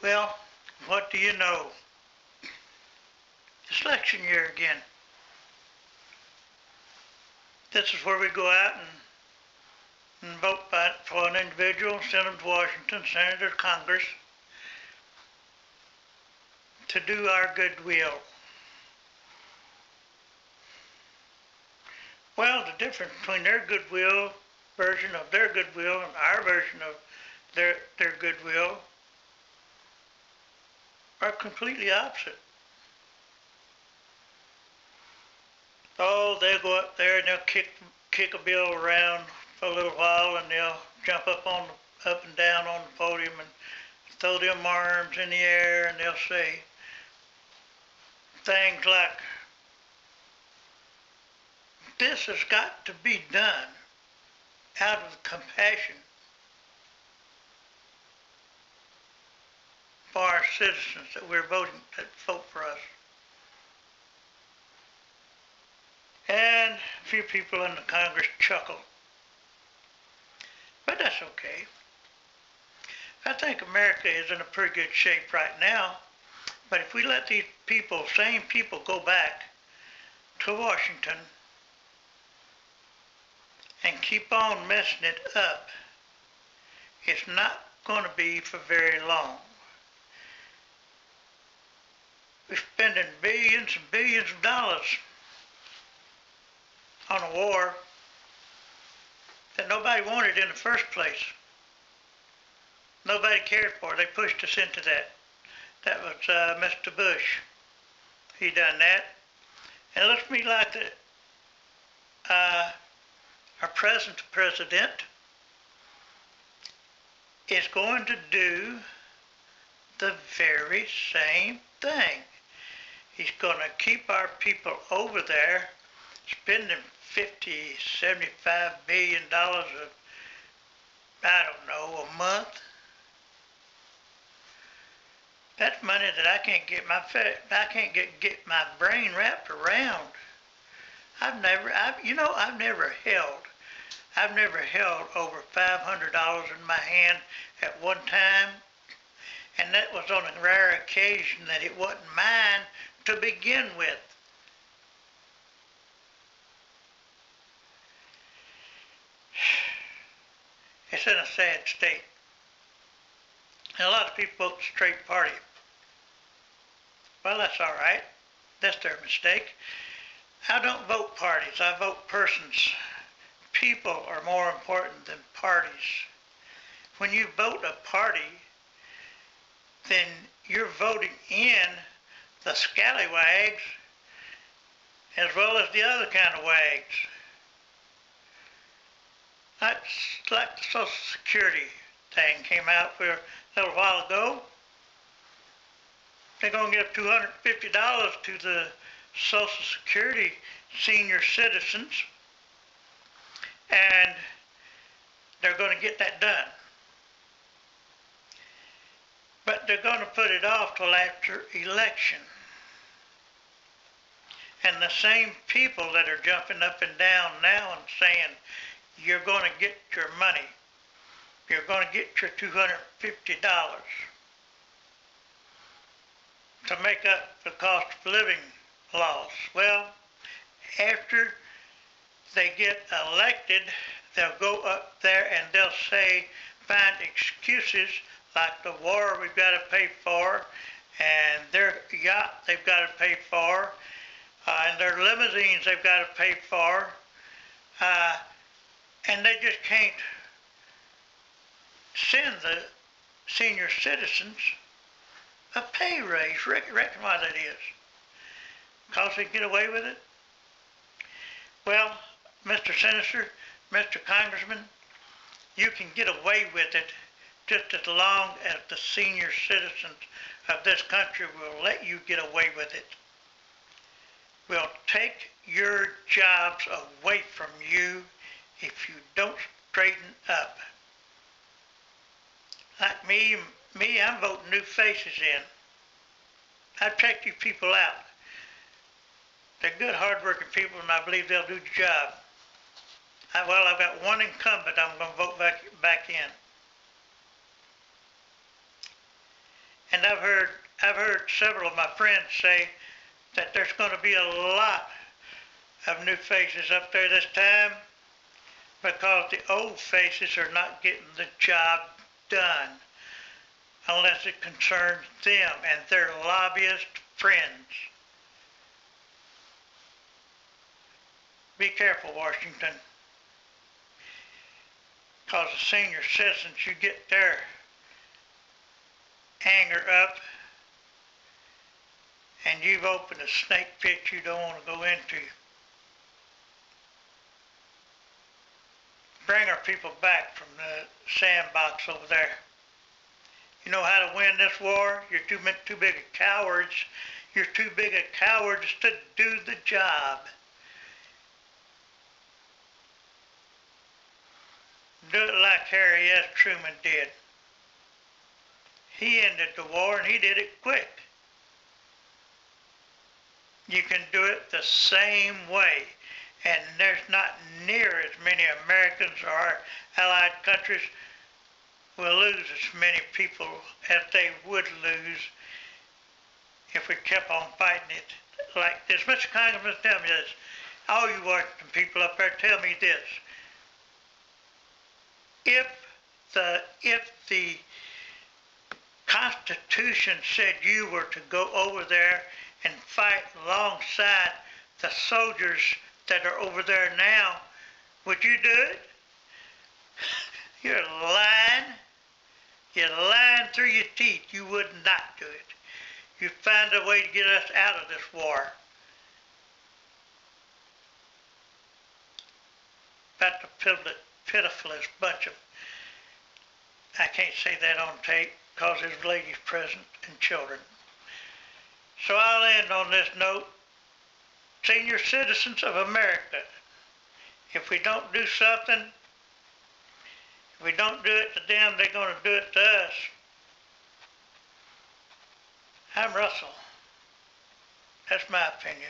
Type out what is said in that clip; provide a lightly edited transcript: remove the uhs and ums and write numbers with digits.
Well, what do you know? It's election year again. This is where we go out and vote for an individual, send them to Washington, Senator, Congress, to do our goodwill. Well, the difference between their goodwill, version of their goodwill, and our version of their goodwill are completely opposite. Oh, they'll go up there and they'll kick a bill around for a little while, and they'll jump up and down on the podium and throw them arms in the air, and they'll say things like, "This has got to be done out of compassion for our citizens that vote for us." And a few people in the Congress chuckle. But that's okay. I think America is in a pretty good shape right now. But if we let these same people go back to Washington and keep on messing it up, it's not going to be for very long. We're spending billions and billions of dollars on a war that nobody wanted in the first place. Nobody cared for. They pushed us into that. That was Mr. Bush. He done that. And it looks to me like our present president is going to do the very same thing. He's going to keep our people over there spending $50, $75 billion I don't know, a month. That's money that I can't get my brain wrapped around. I've never held over $500 in my hand at one time, and that was on a rare occasion that it wasn't mine to begin with. It's in a sad state. And a lot of people vote the straight party. Well, that's all right. That's their mistake. I don't vote parties. I vote persons. People are more important than parties. When you vote a party, then you're voting in the scallywags as well as the other kind of wags. That's like the Social Security thing came out for a little while ago. They're going to give $250 to the Social Security senior citizens, and they're going to get that done. But they're going to put it off till after election. And the same people that are jumping up and down now and saying, "You're going to get your money. You're going to get your $250 to make up the cost of living loss." Well, after they get elected, they'll go up there and they'll find excuses like the war we've got to pay for, and their yacht they've got to pay for, and their limousines they've got to pay for, and they just can't send the senior citizens a pay raise. Reckon why that is. Because they get away with it? Well, Mr. Senator, Mr. Congressman, you can get away with it just as long as the senior citizens of this country will let you get away with it. We'll take your jobs away from you if you don't straighten up. Like me, I'm voting new faces in. I've checked you people out. They're good, hard-working people, and I believe they'll do the job. I've got one incumbent I'm going to vote back in. And And I've heard several of my friends say that there's going to be a lot of new faces up there this time because the old faces are not getting the job done unless it concerns them and their lobbyist friends. Be careful, Washington, because the senior citizens, you get their anger up and you've opened a snake pit you don't want to go into. Bring our people back from the sandbox over there. You know how to win this war? You're too big of cowards. You're too big of cowards to do the job. Do it like Harry S. Truman did. He ended the war and he did it quick. You can do it the same way. And there's not near as many Americans or our allied countries will lose as many people as they would lose if we kept on fighting it like this. Mr. Congressman, tell me this. All you Washington people up there, tell me this. If the Constitution said you were to go over there and fight alongside the soldiers that are over there now, would you do it? You're lying. You're lying through your teeth. You would not do it. You'd find a way to get us out of this war. About the pitifulest bunch of, I can't say that on tape because there's ladies present and children. So I'll end on this note. Senior citizens of America, if we don't do something, if we don't do it to them, they're going to do it to us. I'm Russell. That's my opinion.